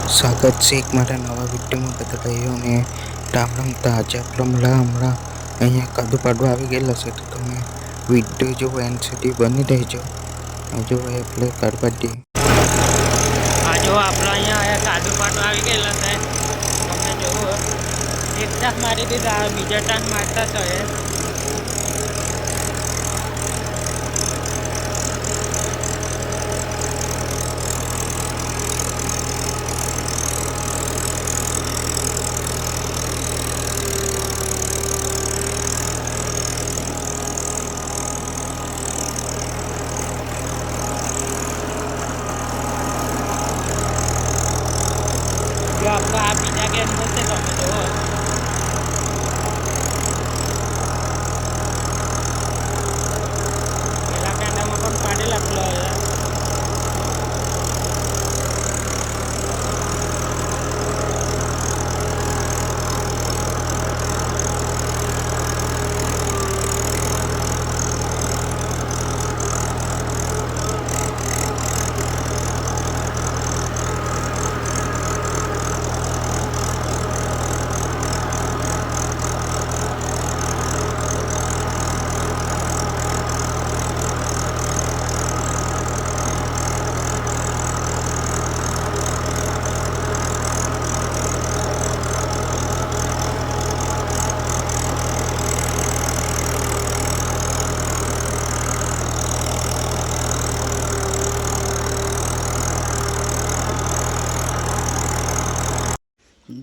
સ્વાગત છે એક મારા નવા વિડીયોમાં બધા ભાઈઓને રામ રામ. તો આજે આપણે હમણાં અહીંયા કાદુ પાડવા આવી ગયેલા છે, તો તમે વિડીયો જો એન્ડ સુધી બની રહેજો. જો ભાઈ આપણે કાઢ પાડીએ. આ જો આપણે અહીંયા કાદુ પાડવા આવી ગયેલા છે. તમે જુઓ, એક ટાંક મારી દીધા, બીજા ટાંક મારતા તો એ જો આપણે આ બીજા ગેમનો છે. તમે જુઓ, પેલા કાંડામાં પણ પાડેલા પેલો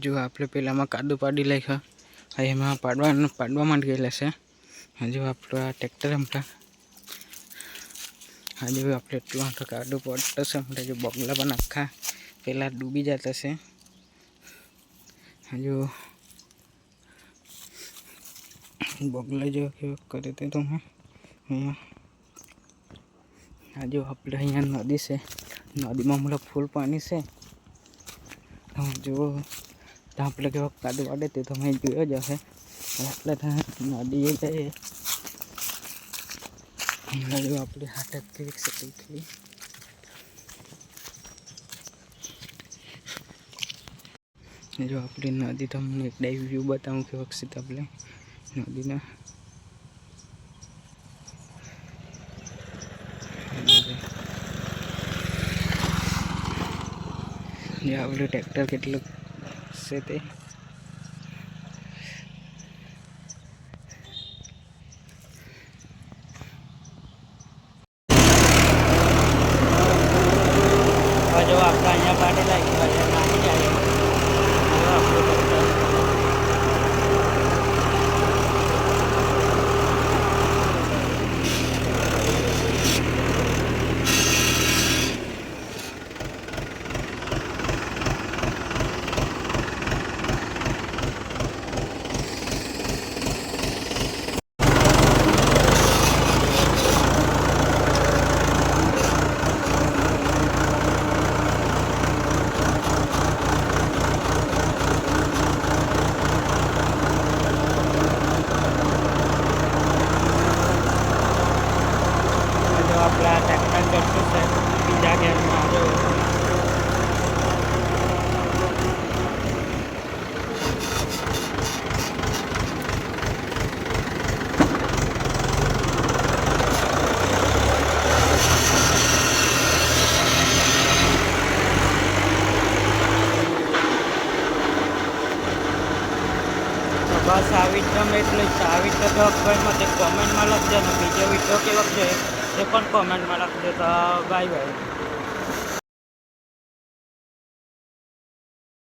જો આપણે પેલામાં કાદુ પાડી નાખ્યા, હવે એમાં પાડવા માંડી ગયેલા છે. હજુ આપણું આ ટ્રેક્ટર હમણાં હજુ આપણે એટલું કાદુ પડતો છે. હમણાં જો બગલા પણ આખા પેલા ડૂબી જતા છે. હજુ બગલા જો કેવું કરે તે તમે અહીંયા હજુ આપણે અહીંયા નદી છે. નદીમાં હમણાં ફૂલ પાણી છે. તમે જુઓ તો આપણે કેવો કાદુ પાડે તે તમે જોયો જ હશે. આપણે નદી જઈએ હમણાં જો આપણી હાથક કેવી છે તે જો આપણી નદી તમને એક ડાઈવ વ્યૂ બતાવું કે વખત આપણે નદીના જે આપણું ટ્રેક્ટર કેટલું છે તે જો આપણે અહીંયા પાડેલા નાની જાય આપણું આપણા ટ્રેક્ટર જતું છે બીજા ગેમમાં. જો બસ આ વિડીયોમાં એટલું જ. આ વિડીયો તો કોઈ કોમેન્ટમાં લખજો ને બીજો વિડીયો કેવો છે એ પણ કોમેન્ટમાં લખજો. તો બાય બાય.